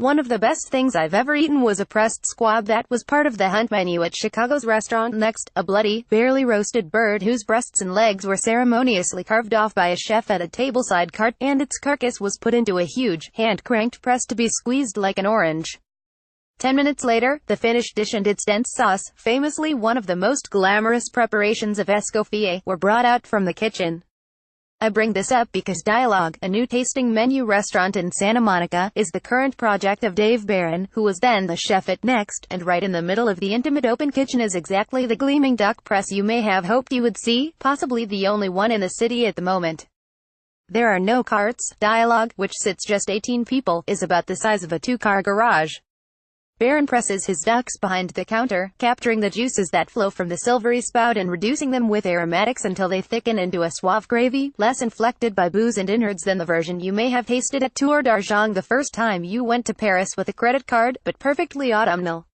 One of the best things I've ever eaten was a pressed squab that was part of the hunt menu at Chicago's restaurant next, a bloody, barely roasted bird whose breasts and legs were ceremoniously carved off by a chef at a tableside cart, and its carcass was put into a huge, hand-cranked press to be squeezed like an orange. 10 minutes later, the finished dish and its dense sauce, famously one of the most glamorous preparations of Escoffier, were brought out from the kitchen. I bring this up because Dialogue, a new tasting menu restaurant in Santa Monica, is the current project of Dave Barron, who was then the chef at Next, and right in the middle of the intimate open kitchen is exactly the gleaming duck press you may have hoped you would see, possibly the only one in the city at the moment. There are no carts. Dialogue, which sits just 18 people, is about the size of a two-car garage. Barron presses his ducks behind the counter, capturing the juices that flow from the silvery spout and reducing them with aromatics until they thicken into a suave gravy, less inflected by booze and innards than the version you may have tasted at Tour d'Argent the first time you went to Paris with a credit card, but perfectly autumnal.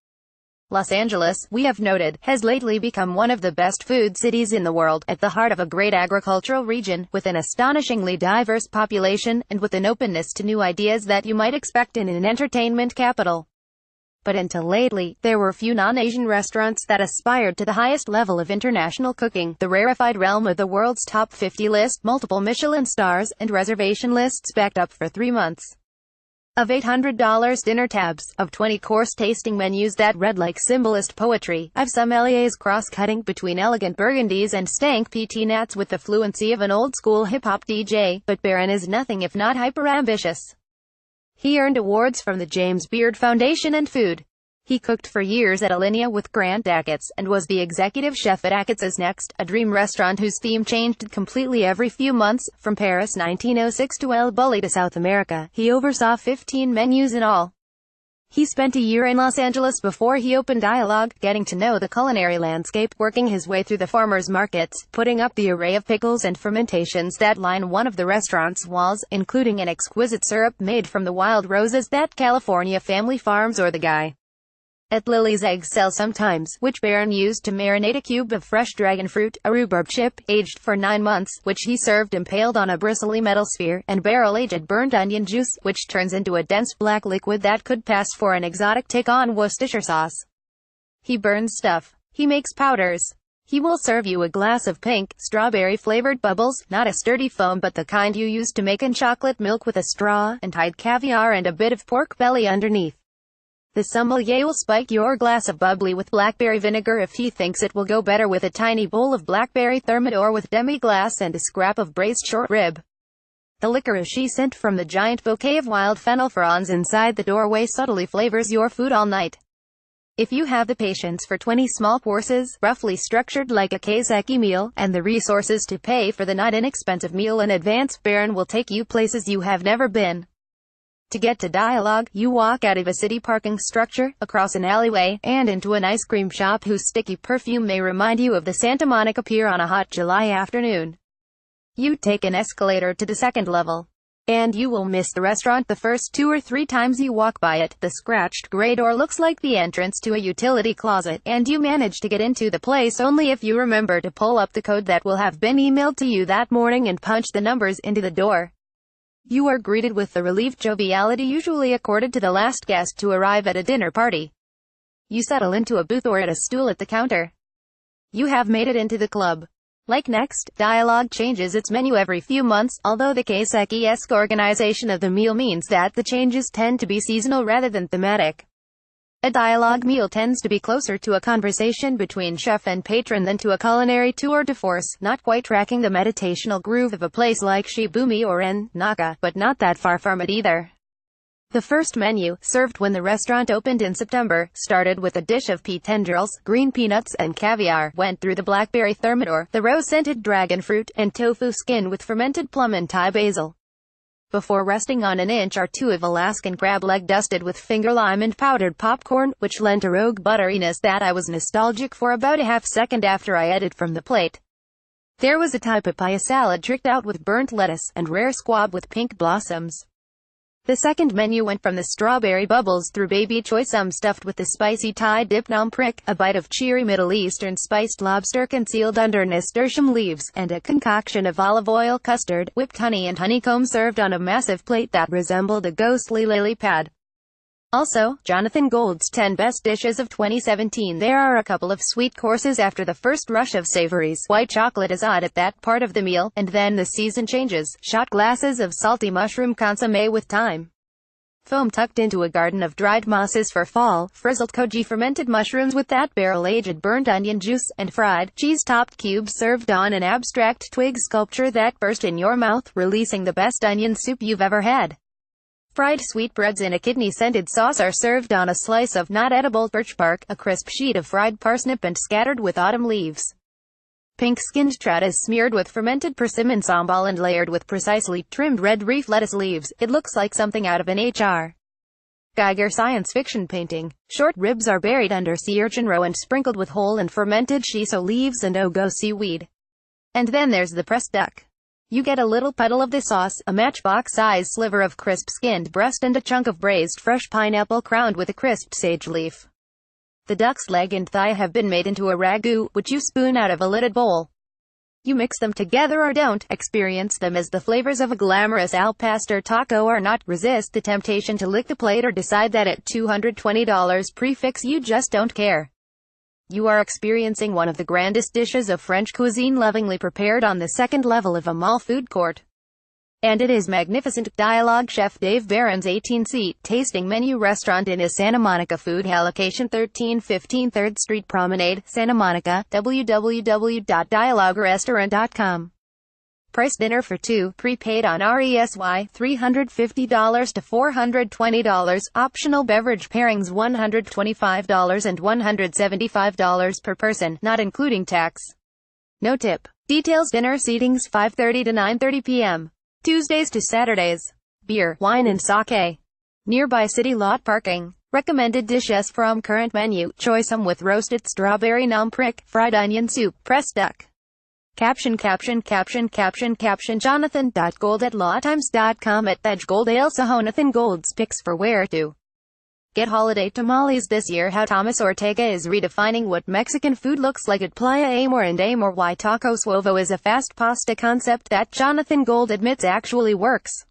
Los Angeles, we have noted, has lately become one of the best food cities in the world, at the heart of a great agricultural region, with an astonishingly diverse population, and with an openness to new ideas that you might expect in an entertainment capital. But until lately, there were few non-Asian restaurants that aspired to the highest level of international cooking, the rarefied realm of the world's top 50 list, multiple Michelin stars, and reservation lists backed up for 3 months. Of $800 dinner tabs, of 20-course tasting menus that read like symbolist poetry, of sommeliers cross-cutting between elegant burgundies and stank PT nats with the fluency of an old-school hip-hop DJ, but Barron is nothing if not hyper-ambitious. He earned awards from the James Beard Foundation and Food. He cooked for years at Alinea with Grant Achatz, and was the executive chef at Achatz's Next, a dream restaurant whose theme changed completely every few months. From Paris 1906 to El Bulli to South America, he oversaw 15 menus in all. He spent a year in Los Angeles before he opened Dialogue, getting to know the culinary landscape, working his way through the farmers' markets, putting up the array of pickles and fermentations that line one of the restaurant's walls, including an exquisite syrup made from the wild roses that California family farms, or the guy at Lily's eggs sell sometimes, which Barron used to marinate a cube of fresh dragon fruit, a rhubarb chip, aged for 9 months, which he served impaled on a bristly metal sphere, and barrel-aged burnt onion juice, which turns into a dense black liquid that could pass for an exotic take on Worcestershire sauce. He burns stuff. He makes powders. He will serve you a glass of pink, strawberry-flavored bubbles, not a sturdy foam but the kind you use to make in chocolate milk with a straw, and Tide caviar and a bit of pork belly underneath. The sommelier will spike your glass of bubbly with blackberry vinegar if he thinks it will go better with a tiny bowl of blackberry thermidor with demi-glace and a scrap of braised short rib. The licorice she sent from the giant bouquet of wild fennel fronds inside the doorway subtly flavors your food all night. If you have the patience for 20 small courses, roughly structured like a kaiseki meal, and the resources to pay for the not inexpensive meal in advance, Barron will take you places you have never been. To get to Dialogue, you walk out of a city parking structure, across an alleyway, and into an ice cream shop whose sticky perfume may remind you of the Santa Monica Pier on a hot July afternoon. You take an escalator to the second level, and you will miss the restaurant the first 2 or 3 times you walk by it. The scratched gray door looks like the entrance to a utility closet, and you manage to get into the place only if you remember to pull up the code that will have been emailed to you that morning and punch the numbers into the door. You are greeted with the relieved joviality usually accorded to the last guest to arrive at a dinner party. You settle into a booth or at a stool at the counter. You have made it into the club. Like Next, Dialogue changes its menu every few months, although the kaiseki-esque organization of the meal means that the changes tend to be seasonal rather than thematic. A Dialogue meal tends to be closer to a conversation between chef and patron than to a culinary tour de force, not quite tracking the meditational groove of a place like Shibumi or Naka, but not that far from it either. The first menu, served when the restaurant opened in September, started with a dish of pea tendrils, green peanuts, and caviar, went through the blackberry thermidor, the rose-scented dragon fruit, and tofu skin with fermented plum and Thai basil, before resting on an inch or two of Alaskan crab leg dusted with finger lime and powdered popcorn, which lent a rogue butteriness that I was nostalgic for about a half second after I ate it from the plate. There was a Thai papaya salad tricked out with burnt lettuce, and rare squab with pink blossoms. The second menu went from the strawberry bubbles through baby choy sum stuffed with the spicy Thai dip nam prick, a bite of cheery Middle Eastern spiced lobster concealed under nasturtium leaves, and a concoction of olive oil custard, whipped honey and honeycomb served on a massive plate that resembled a ghostly lily pad. Also, Jonathan Gold's 10 Best Dishes of 2017. There are a couple of sweet courses after the first rush of savories. White chocolate is odd at that part of the meal, and then the season changes. Shot glasses of salty mushroom consommé with thyme. Foam tucked into a garden of dried mosses for fall. Frizzled koji fermented mushrooms with that barrel-aged burnt onion juice, and fried, cheese-topped cubes served on an abstract twig sculpture that burst in your mouth, releasing the best onion soup you've ever had. Fried sweetbreads in a kidney-scented sauce are served on a slice of not-edible birch bark, a crisp sheet of fried parsnip and scattered with autumn leaves. Pink-skinned trout is smeared with fermented persimmon sambal and layered with precisely trimmed red reef lettuce leaves. It looks like something out of an H.R. Geiger science fiction painting. Short ribs are buried under sea urchin roe and sprinkled with whole and fermented shiso leaves and ogo seaweed. And then there's the pressed duck. You get a little puddle of the sauce, a matchbox-sized sliver of crisp-skinned breast and a chunk of braised fresh pineapple crowned with a crisped sage leaf. The duck's leg and thigh have been made into a ragu, which you spoon out of a lidded bowl. You mix them together or don't. Experience them as the flavors of a glamorous al pastor taco or not. Resist the temptation to lick the plate or decide that at $220 prefix you just don't care. You are experiencing one of the grandest dishes of French cuisine, lovingly prepared on the second level of a mall food court. And it is magnificent. Dialogue Chef Dave Barron's 18-seat tasting menu restaurant in his Santa Monica food hall, location 1315 3rd Street Promenade, Santa Monica. www.dialoguerestaurant.com. Price dinner for two, prepaid on RESY, $350 to $420, optional beverage pairings $125 and $175 per person, not including tax. No tip. Details: dinner seatings 5:30 to 9:30 p.m. Tuesdays to Saturdays. Beer, wine and sake. Nearby city lot parking. Recommended dishes from current menu. Choice with roasted strawberry nom prick, fried onion soup, pressed duck. Caption Jonathan.gold@lawtimes.com at edgegold Jonathan Gold's picks for where to get holiday tamales this year. How Thomas Ortega is redefining what Mexican food looks like at Playa Amor and Amor. Why Taco Suovo is a fast pasta concept that Jonathan Gold admits actually works.